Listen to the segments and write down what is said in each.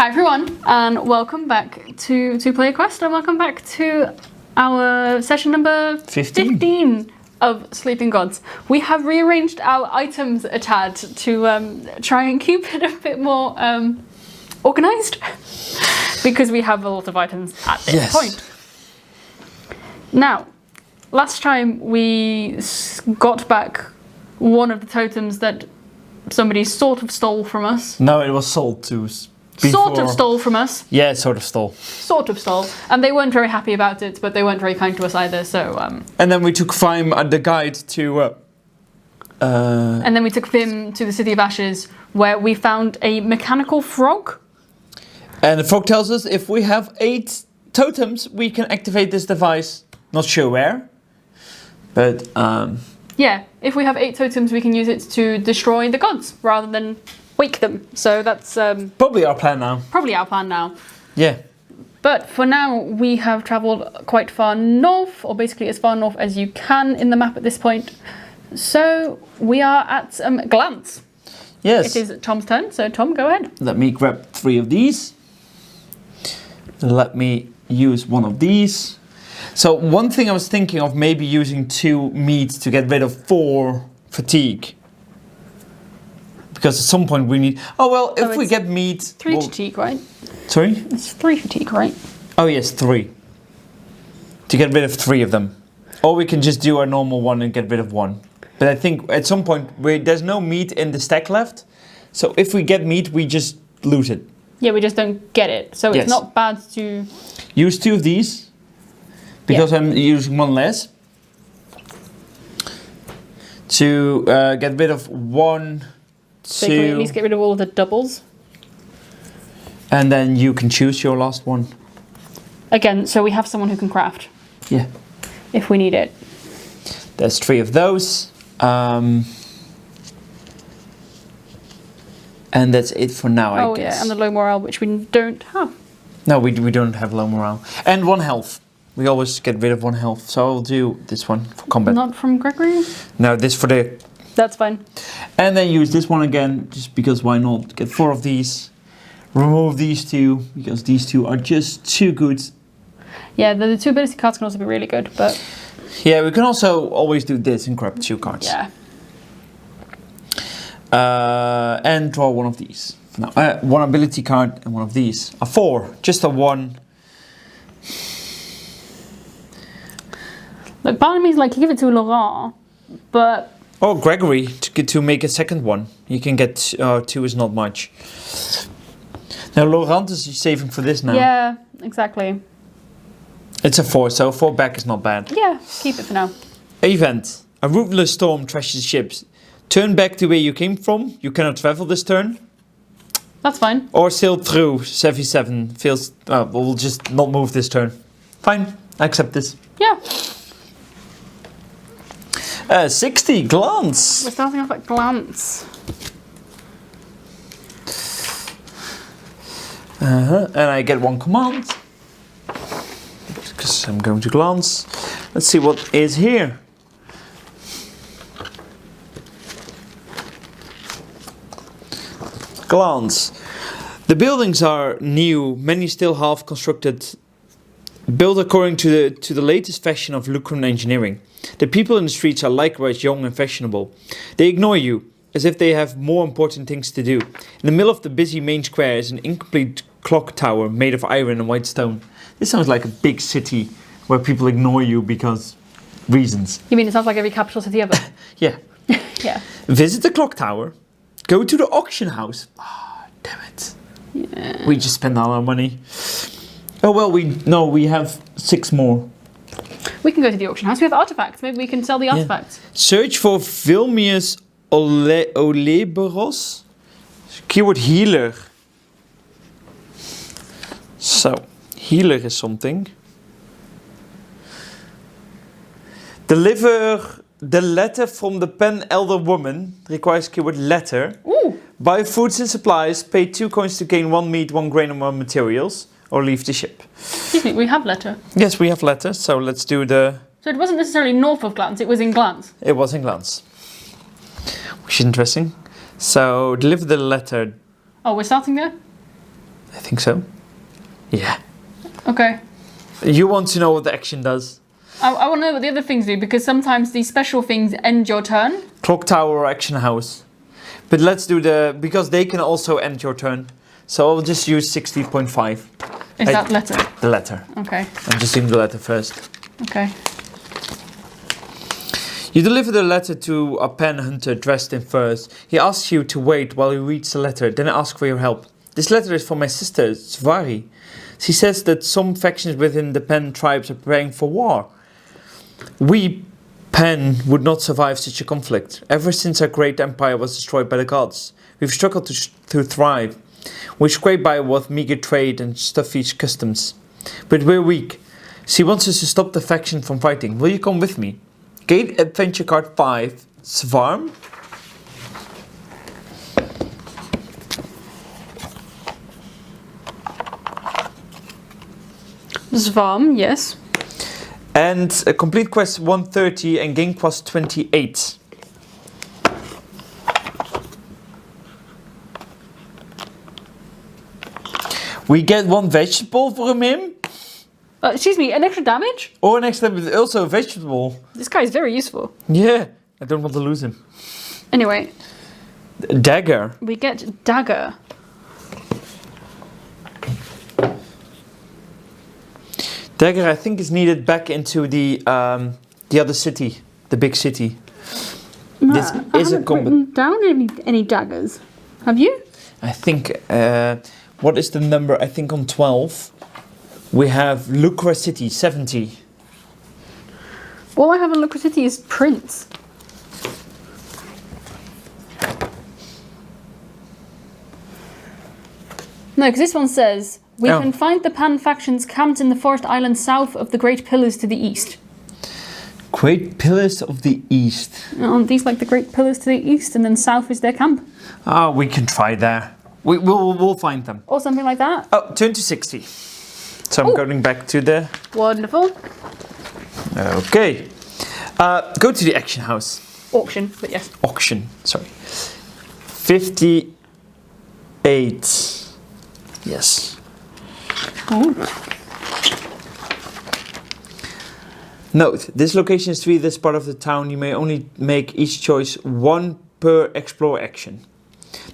Hi everyone, and welcome back to Play a Quest, and welcome back to our session number 15 of Sleeping Gods. We have rearranged our items a tad to try and keep it a bit more organised, because we have a lot of items at this point. Now, last time we got back one of the totems that somebody sort of stole from us. No, it was sold to us. Sort of stole from us. Yeah, sort of stole. Sort of stole. And they weren't very happy about it, but they weren't very kind to us either, so... And then we took Vim the guide to... And then we took Vim to the City of Ashes, where we found a mechanical frog. And the frog tells us if we have 8 totems, we can activate this device. Not sure where, but... Yeah, if we have 8 totems, we can use it to destroy the gods, rather than wake them. So that's... probably our plan now. Probably our plan now. Yeah. But for now, we have travelled quite far north, or basically as far north as you can in the map at this point. So we are at Glance. Yes. It is Tom's turn, so Tom, go ahead. Let me grab 3 of these. Let me use one of these. So one thing I was thinking of maybe using 2 meat to get rid of 4 fatigue. Because at some point we need... Oh well, if we get meat... 3 fatigue, right? Sorry? It's 3 fatigue, right? Oh yes, 3. To get rid of 3 of them. Or we can just do our normal one and get rid of 1. But I think at some point there's no meat in the stack left. So if we get meat, we just lose it. Yeah, we just don't get it. So it's not bad to... Use 2 of these. Because I'm using 1 less. To get rid of 1... So you can at least get rid of all of the doubles. And then you can choose your last one. Again, so we have someone who can craft. Yeah. If we need it. There's 3 of those. And that's it for now, I guess. Yeah, and the low morale, which we don't have. No, we don't have low morale. And 1 health. We always get rid of 1 health. So I'll do this one for combat. Not from Gregory? No, this for the... That's fine. And then use this one again, just because why not? Get 4 of these. Remove these 2, because these 2 are just too good. Yeah, the 2 ability cards can also be really good, but... Yeah, we can also always do this and grab 2 cards. Yeah. And draw 1 of these. No, 1 ability card and 1 of these. A 4, just a 1. Look, part of me is like, give it to Laurent, but... Or Gregory, to make a second one. You can get 2 is not much. Now Laurent is saving for this now. Yeah, exactly. It's a 4, so 4 back is not bad. Yeah, keep it for now. Event. A ruthless storm trashes ships. Turn back to where you came from. You cannot travel this turn. That's fine. Or sail through 77. Feels... we'll just not move this turn. Fine, I accept this. Yeah. 60, Glance. We're starting off at Glance. And I get 1 command. Because I'm going to Glance. Let's see what is here. Glance. The buildings are new, many still half constructed, built according to the latest fashion of Lucran engineering. The people in the streets are likewise young and fashionable. They ignore you, as if they have more important things to do. In the middle of the busy main square is an incomplete clock tower made of iron and white stone. This sounds like a big city where people ignore you because reasons. You mean it sounds like every capital city ever? Yeah. Yeah. Visit the clock tower. Go to the auction house. Ah, damn it. Yeah. We just spent all our money. Oh well, we have 6 more. We can go to the auction house. We have artifacts. Maybe we can sell the artifacts. Search for Vilmius Oleberos. Keyword healer. So, healer is something. Deliver the letter from the Pann elder woman. Requires keyword letter. Ooh. Buy foods and supplies. Pay 2 coins to gain 1 meat, 1 grain, and 1 materials. Or leave the ship. Excuse me, we have letter. Yes, we have letter. So let's do the... So it wasn't necessarily north of Glance, it was in Glance. It was in Glance. Which is interesting. So, deliver the letter. Oh, we're starting there? I think so. Yeah. Okay. You want to know what the action does? I want to know what the other things do, because sometimes these special things end your turn. Clock tower or action house. But let's do because they can also end your turn. So I'll just use 60.5. Is that letter? The letter. Okay. I'm just doing the letter first. Okay. You deliver the letter to a pen hunter dressed in furs. He asks you to wait while he reads the letter, then asks for your help. This letter is from my sister, Zwarm. She says that some factions within the Pann tribes are preparing for war. We, Pann, would not survive such a conflict. Ever since our great empire was destroyed by the gods, we've struggled to thrive. We scrape by with meager trade and stuffy customs. But we're weak. She wants us to stop the faction from fighting. Will you come with me? Gate Adventure Card 5, Zwarm. Zwarm, yes. And a complete quest 130 and gain quest 28. We get 1 vegetable from him. Excuse me, an extra damage? Or an extra, but also a vegetable. This guy is very useful. Yeah, I don't want to lose him. Anyway. Dagger. We get dagger. Dagger, I think, is needed back into the other city, the big city. No, this I is a haven't combat. written down any daggers. Have you? I think. What is the number? I think on 12 we have Lucra City 70. All I have on Lucra City is Prince. No, because this one says we can find the Pann factions camped in the forest island south of the Great Pillars to the east. Great Pillars of the East. Aren't these like the Great Pillars to the east, and then south is their camp? Ah, we can try there. We'll find them. Or something like that? Oh, turn to 60. So I'm going back to the... Wonderful. Okay. Go to the action house. Auction, but yes. Auction, sorry. 58. Yes. Ooh. Note, this location is 3 this part of the town. You may only make each choice 1 per explore action.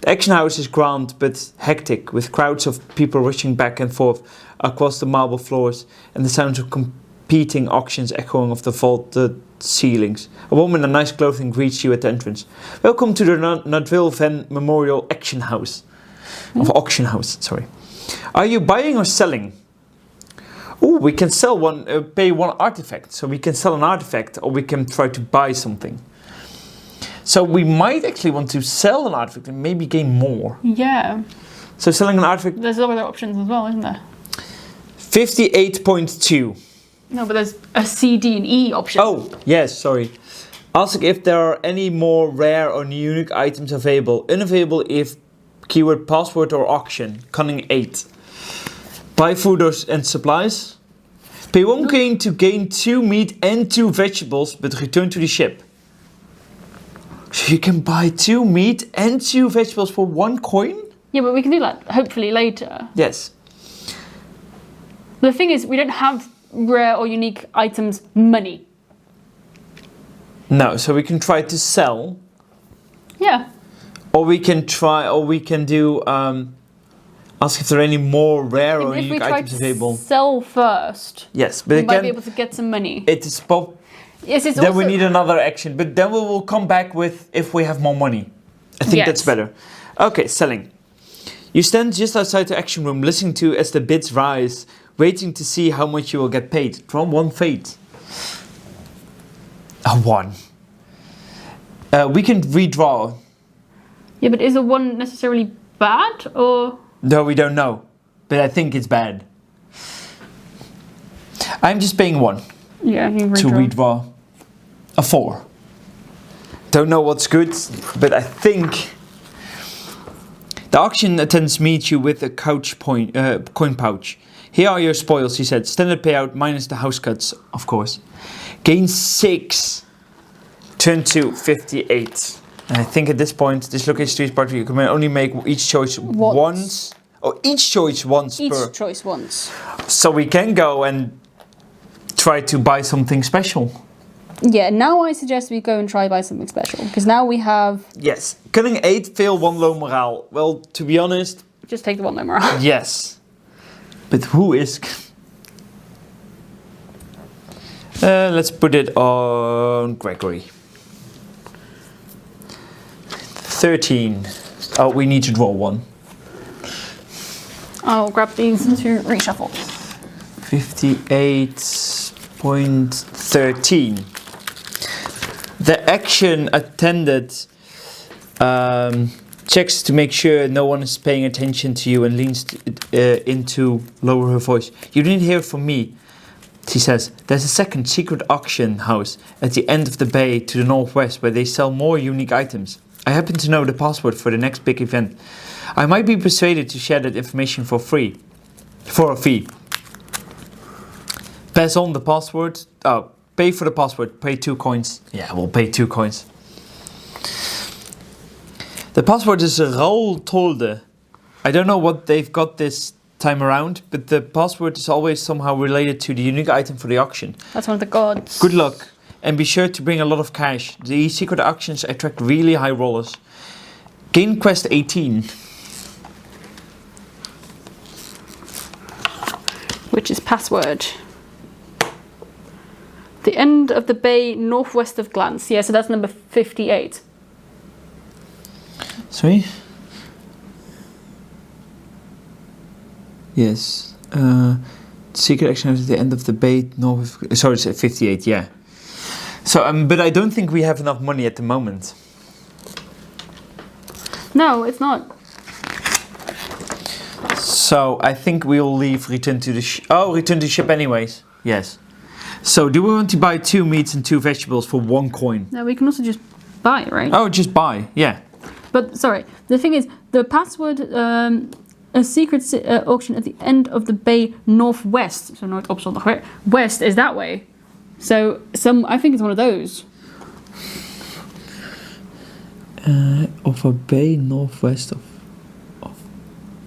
The action house is grand but hectic, with crowds of people rushing back and forth across the marble floors and the sounds of competing auctions echoing off the vaulted ceilings. A woman in nice clothing greets you at the entrance. Welcome to the Nadville Van Memorial Action House. Of Auction House, sorry. Are you buying or selling? Oh, we can sell pay 1 artifact. So we can sell an artifact, or we can try to buy something. So we might actually want to sell an artifact and maybe gain more. Yeah. So selling an artifact... There's other options as well, isn't there? 58.2. No, but there's a C, D, and E option. Oh, yes, sorry. Ask if there are any more rare or unique items available. Unavailable if keyword password or auction. Cunning 8. Buy food and supplies. Pay 1 coin to gain 2 meat and 2 vegetables, but return to the ship. So you can buy 2 meat and 2 vegetables for 1 coin? Yeah, but we can do that hopefully later. Yes. The thing is, we don't have rare or unique items money. No, so we can try to sell. Yeah. Or we can do ask if there are any more rare or unique items available. If we try to sell first, yes, but we again, might be able to get some money. It is yes, it's then also... we need another action, but then we will come back with if we have more money. I think that's better. Okay, selling. You stand just outside the action room, listening to as the bids rise, waiting to see how much you will get paid. Draw 1 fate. A 1. We can redraw. Yeah, but is a 1 necessarily bad, or...? No, we don't know. But I think it's bad. I'm just paying 1. Yeah, you redraw. To redraw. A 4. Don't know what's good, but I think... The auction attendants meet you with a coin pouch. Here are your spoils, he said. Standard payout minus the house cuts, of course. Gain 6. Turn to 58. And I think at this point, this location 3 is part of you can only make each choice once. Oh, each choice once Each per. choice once. So we can go and try to buy something special. Yeah, now I suggest we go and try buy something special. Because now we have... Yes. Cunning 8, fail 1 low morale. Well, to be honest... Just take the 1 low morale. Yes. But who is... let's put it on Gregory. 13. Oh, we need to draw 1. I'll grab these to reshuffle. 58.13. The action attended checks to make sure no one is paying attention to you and leans in to lower her voice. You didn't hear from me, she says. There's a second secret auction house at the end of the bay to the northwest where they sell more unique items. I happen to know the password for the next big event. I might be persuaded to share that information for free. For a fee. Pass on the password. Oh, pay for the password. Pay 2 coins. Yeah, we'll pay 2 coins. The password is Raoul Tolde. I don't know what they've got this time around, but the password is always somehow related to the unique item for the auction. That's one of the gods. Good luck. And be sure to bring a lot of cash. These secret auctions attract really high rollers. Gain quest 18. Which is password. The end of the bay northwest of Glance. Yeah, so that's number 58. Sorry? Yes. Secret action at the end of the bay north. Sorry, it's 58, yeah. So, but I don't think we have enough money at the moment. No, it's not. So I think we'll leave return to the return to ship anyways. Yes. So do we want to buy 2 meats and 2 vegetables for 1 coin? No, we can also just buy, right? Oh, just buy, yeah. But sorry, the thing is, the password, a secret auction at the end of the bay northwest. So north, opposite, west is that way. So I think it's one of those. Of a bay northwest of.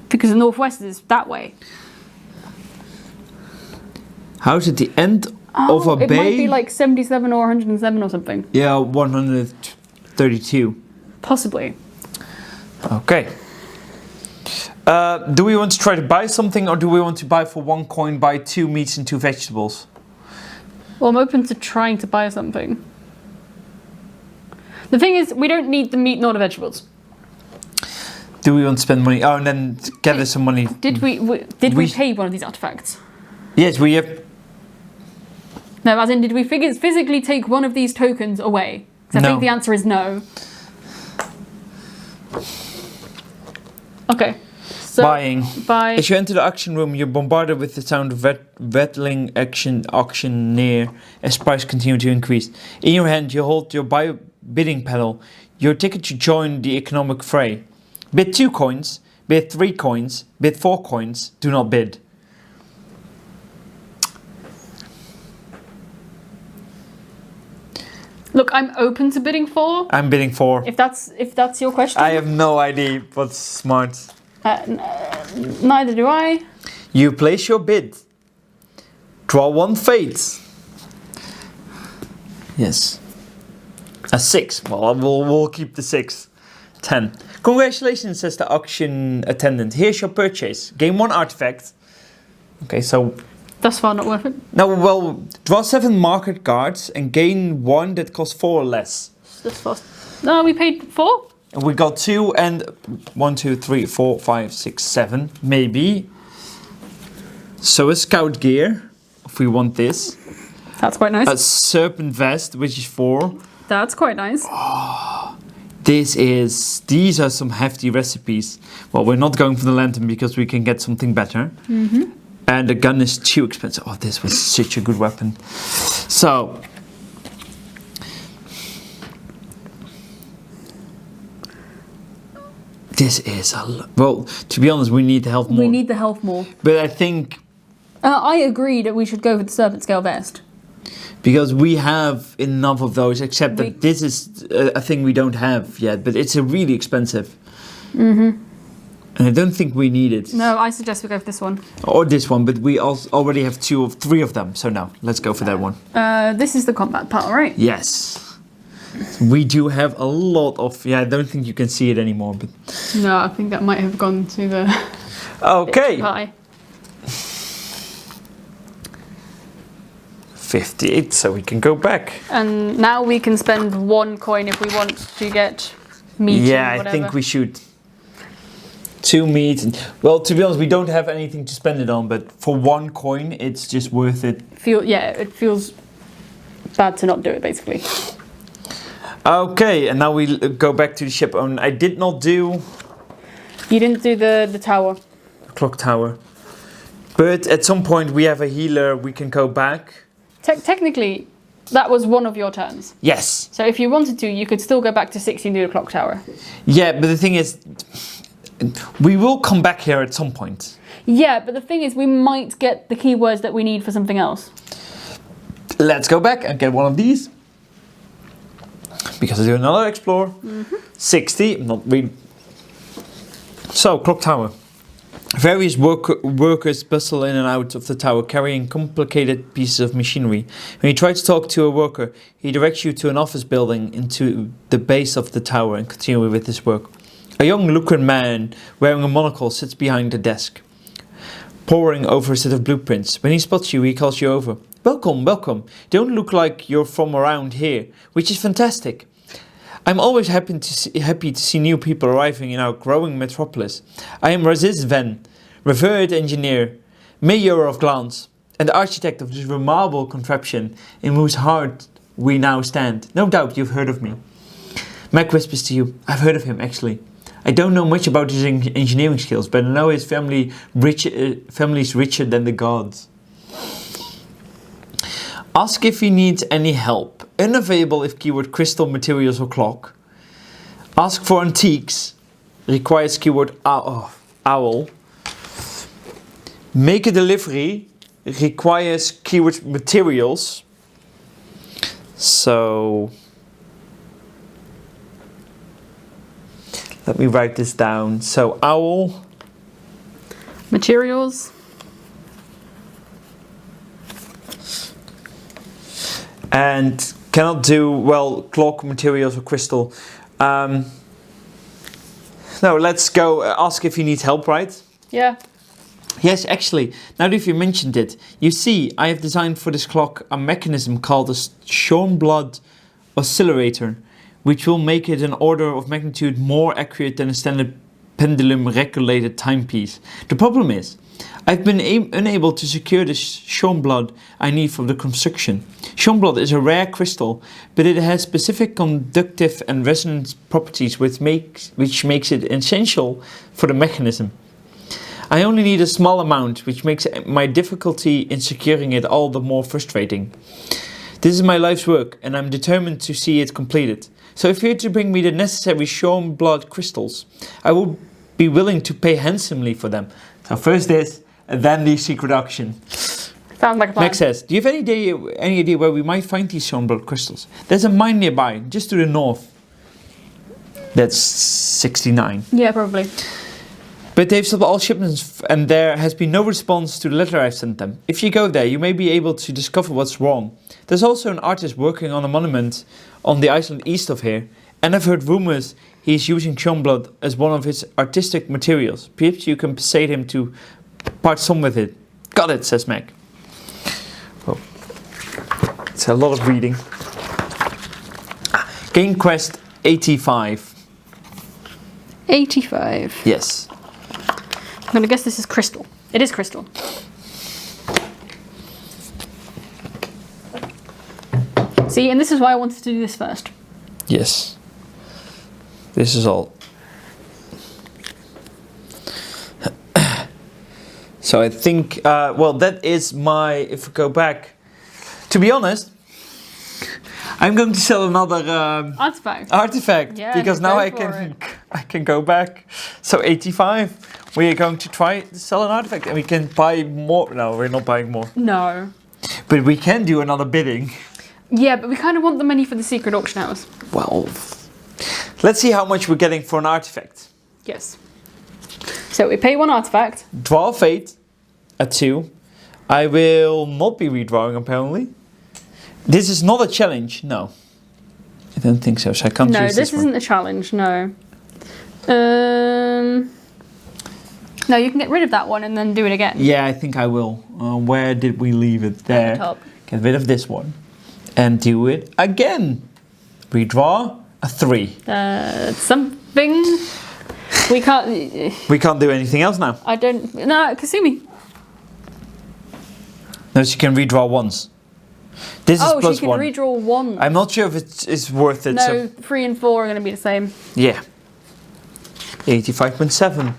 Because the northwest is that way. How's it the end of a bay? It might be like 77 or 107 or something. Yeah, 132. Possibly. Okay. Do we want to try to buy something, or do we want to buy for 1 coin, buy 2 meats and 2 vegetables? Well, I'm open to trying to buy something. The thing is, we don't need the meat nor the vegetables. Do we want to spend money? Oh, and then gather some money. Did we pay one of these artifacts? Yes, we have. No, as in, did we physically take one of these tokens away? 'Cause I think the answer is no. Okay. So Buying. Buy. As you enter the auction room, you're bombarded with the sound of rattling auction near as prices continue to increase. In your hand, you hold your bidding pedal, your ticket to join the economic fray. Bid 2 coins, bid 3 coins, bid 4 coins, do not bid. Look, I'm open to bidding 4. I'm bidding 4. If that's your question. I have no idea what's smart. Neither do I. You place your bid. Draw 1 fate. Yes. A 6. Well, we'll keep the 6. 10. Congratulations, says the auction attendant. Here's your purchase. Gain 1 artifact. Okay, so... Thus far not worth it. No, well, draw 7 market cards and gain 1 that costs 4 or less. That's fast. No, we paid 4? And we got 2 and 1, 2, 3, 4, 5, 6, 7, maybe. So a scout gear, if we want this. That's quite nice. A serpent vest, which is 4. That's quite nice. These are some hefty recipes. Well, we're not going for the lantern because we can get something better. Mm-hmm. And the gun is too expensive. Oh, this was such a good weapon. So, this is well, to be honest, we need the health more. We need the health more. But I think... I agree that we should go with the serpent scale vest. Because we have enough of those, except that this is a thing we don't have yet, but it's a really expensive. Mm-hmm. And I don't think we need it. No, I suggest we go for this one. Or this one, but we already have 3 of them. So no, let's go for that one. This is the combat part, right? Yes. We do have a lot of... Yeah, I don't think you can see it anymore. But No, I think that might have gone to the... Okay. High. 58, so we can go back. And now we can spend 1 coin if we want to get meat. Yeah, or whatever. I think we should. 2 meat. Well, to be honest, we don't have anything to spend it on, but for 1 coin, it's just worth it. It feels bad to not do it, basically. Okay, and now we go back to the ship. I did not do... You didn't do the tower. The clock tower. But at some point we have a healer, we can go back. Technically, that was one of your turns. Yes. So if you wanted to, you could still go back to 60 and do the clock tower. Yeah, but the thing is, we will come back here at some point. Yeah, but the thing is, we might get the keywords that we need for something else. Let's go back and get one of these. Because I do another explore. 60, not really. So, clock tower. Various workers bustle in and out of the tower, carrying complicated pieces of machinery. When you try to talk to a worker, he directs you to an office building into the base of the tower and continue with his work. A young Lucran man wearing a monocle sits behind the desk, poring over a set of blueprints. When he spots you, he calls you over. Welcome, welcome. You don't look like you're from around here, which is fantastic. I'm always happy to see new people arriving in our growing metropolis. I am Raziz Ven, revered engineer, mayor of Glance, and the architect of this remarkable contraption in whose heart we now stand. No doubt you've heard of me. Mac whispers to you. I've heard of him, actually. I don't know much about his engineering skills, but I know his family's richer than the gods. Ask if he needs any help. Unavailable if keyword crystal, materials or clock. Ask for antiques. Requires keyword owl. Make a delivery. Requires keyword materials. So... let me write this down. So owl. Materials. And cannot do, well, clock, materials or crystal. No, let's go ask if he needs help, right? Yeah. Yes, actually, now that you mentioned it, you see, I have designed for this clock a mechanism called a Shorme oscillator, which will make it an order of magnitude more accurate than a standard pendulum regulated timepiece. The problem is, I've been unable to secure the Shorme I need for the construction. Shorme is a rare crystal, but it has specific conductive and resonance properties which makes it essential for the mechanism. I only need a small amount, which makes my difficulty in securing it all the more frustrating. This is my life's work, and I'm determined to see it completed. So if you're to bring me the necessary Shorme crystals, I will be willing to pay handsomely for them. So first this, and then the secret auction. Sounds like a plan. Max says, do you have any idea where we might find these Shorme crystals? There's a mine nearby, just to the north. That's 69. Yeah, probably. But they've stopped all shipments and there has been no response to the letter I've sent them. If you go there, you may be able to discover what's wrong. There's also an artist working on a monument on the island east of here, and I've heard rumors he's using Shorme as one of his artistic materials. Perhaps you can persuade him to part some with it. Got it, says Mac. Oh. It's a lot of reading. Game Quest 85. 85. Yes. I'm going to guess this is crystal. It is crystal. See, and this is why I wanted to do this first. Yes. This is all. So I think, well, that is my, if we go back, to be honest, I'm going to sell another artifact Yeah, because now I can go back. So 85, we are going to try to sell an artifact and we can buy more. No, we're not buying more. No. But we can do another bidding. Yeah, but we kind of want the money for the secret auction house. Well, let's see how much we're getting for an artifact. Yes. So we pay 1 artifact. Draw a fate at 2. I will not be redrawing apparently. This is not a challenge, no. I don't think so, so I can't No, choose this one. isn't a challenge, no. No, you can get rid of that one and then do it again. Yeah, I think I will. Where did we leave it? There. At the top. Get rid of this one. And do it again. Redraw a 3. Something... We can't... We can't do anything else now. I don't... No, Kasumi. No, she can redraw once. This is Oh, plus she can 1. redraw 1. I'm not sure if it's worth it. No, So 3 and 4 are going to be the same. yeah. 85.7.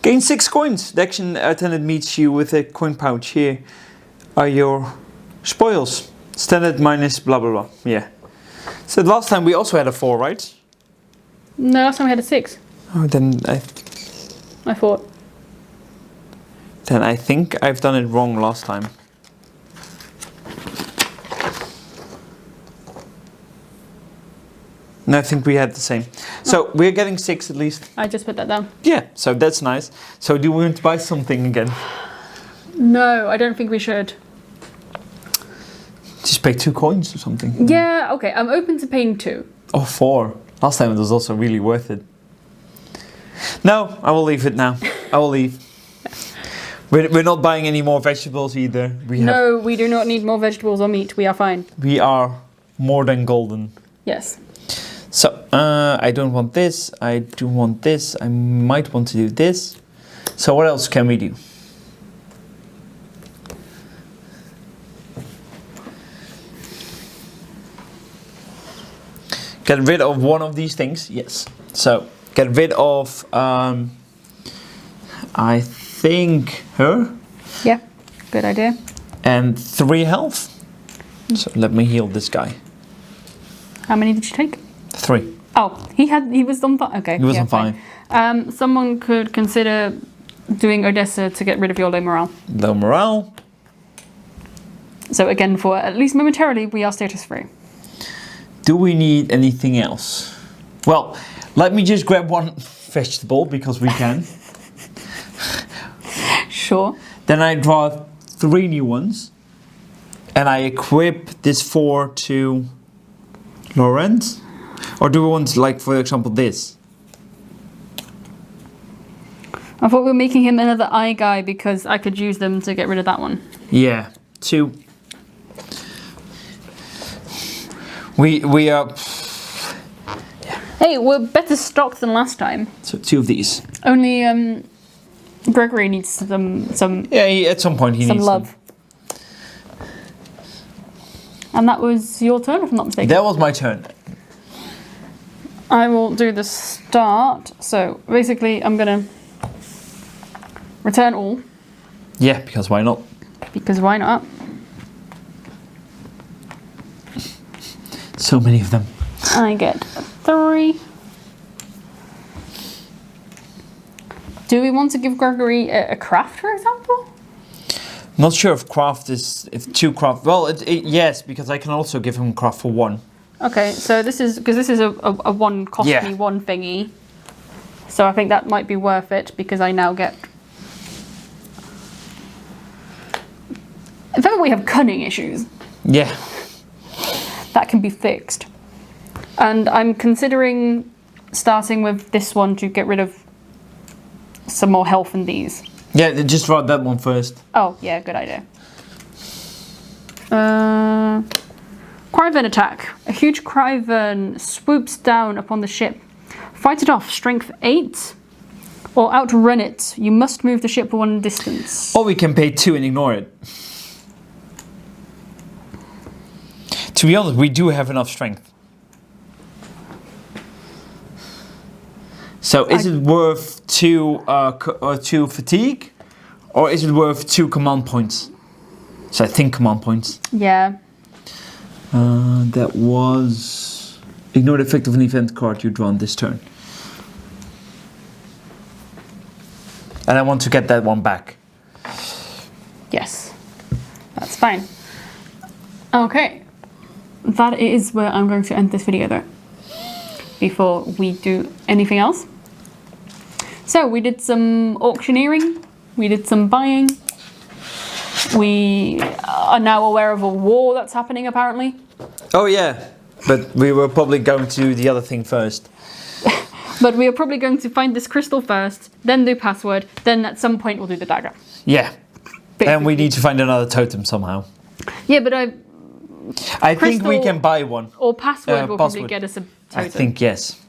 Gain 6 coins. The action attendant meets you with a coin pouch. Here are your spoils. Standard minus blah blah blah. Yeah. So last time we also had a 4, right? No, last time we had a 6. Oh, then I thought. Then I think I've done it wrong last time. No, I think we had the same. So we're getting 6 at least. I just put that down. Yeah, so that's nice. So do we want to buy something again? No, I don't think we should. Just pay 2 coins or something. Yeah, okay, I'm open to paying 2. Or 4. Last time it was also really worth it. No, I will leave it now. I will leave. We're not buying any more vegetables either. No, we do not need more vegetables or meat. We are fine. We are more than golden. Yes. So, I don't want this. I do want this. I might want to do this. So what else can we do? Get rid of one of these things. Yes. So, get rid of, I think, her. Yeah, good idea. And 3 health. So let me heal this guy. How many did you take? 3. Oh, he was on fire. Okay. He was on fire. Someone could consider doing Odessa to get rid of your low morale. Low morale. So again, for at least momentarily, we are status free. Do we need anything else? Well, let me just grab 1 vegetable because we can. Sure. Then I draw 3 new ones. And I equip this 4 to Laurent. Or do we want, like, for example, this? I thought we were making him another eye guy because I could use them to get rid of that one. Yeah, 2. We are... Hey, we're better stocked than last time. So 2 of these. Only Gregory needs some Yeah, at some point he some needs love. And that was your turn, if I'm not mistaken. That was my turn. I will do the start. So basically, I'm gonna return all. Yeah, because why not? Because why not? So many of them. I get 3. Do we want to give Gregory a craft, for example? Not sure if craft is... If 2 craft... Well, yes, because I can also give him craft for 1. Okay, so this is... Because this is a 1 cost Yeah. me 1 thingy. So I think that might be worth it, because I now get... In fact, we have cunning issues. Yeah. That can be fixed. And I'm considering starting with this one to get rid of some more health in these. Yeah, just draw that one first. Oh, yeah, good idea. Cryvern attack. A huge Cryvern swoops down upon the ship. Fight it off, strength 8, or outrun it. You must move the ship 1 distance. Or we can pay 2 and ignore it. To be honest, we do have enough strength. So is it worth 2 fatigue, or is it worth 2 command points? So I think command points. Yeah. That was ignore the effect of an event card you draw on this turn. And I want to get that one back. Yes. That's fine. Okay. That is where I'm going to end this video though. Before we do anything else. So we did some auctioneering, we did some buying. We are now aware of a war that's happening apparently. Oh yeah, but we were probably going to do the other thing first. But we are probably going to find this crystal first, then do password, then at some point we'll do the dagger. Yeah. Basically. And we need to find another totem somehow. Yeah, but I think we can buy one. Or password will probably get us a totem. I think yes.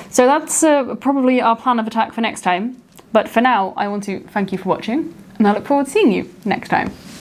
So that's probably our plan of attack for next time. But for now, I want to thank you for watching, and I look forward to seeing you next time.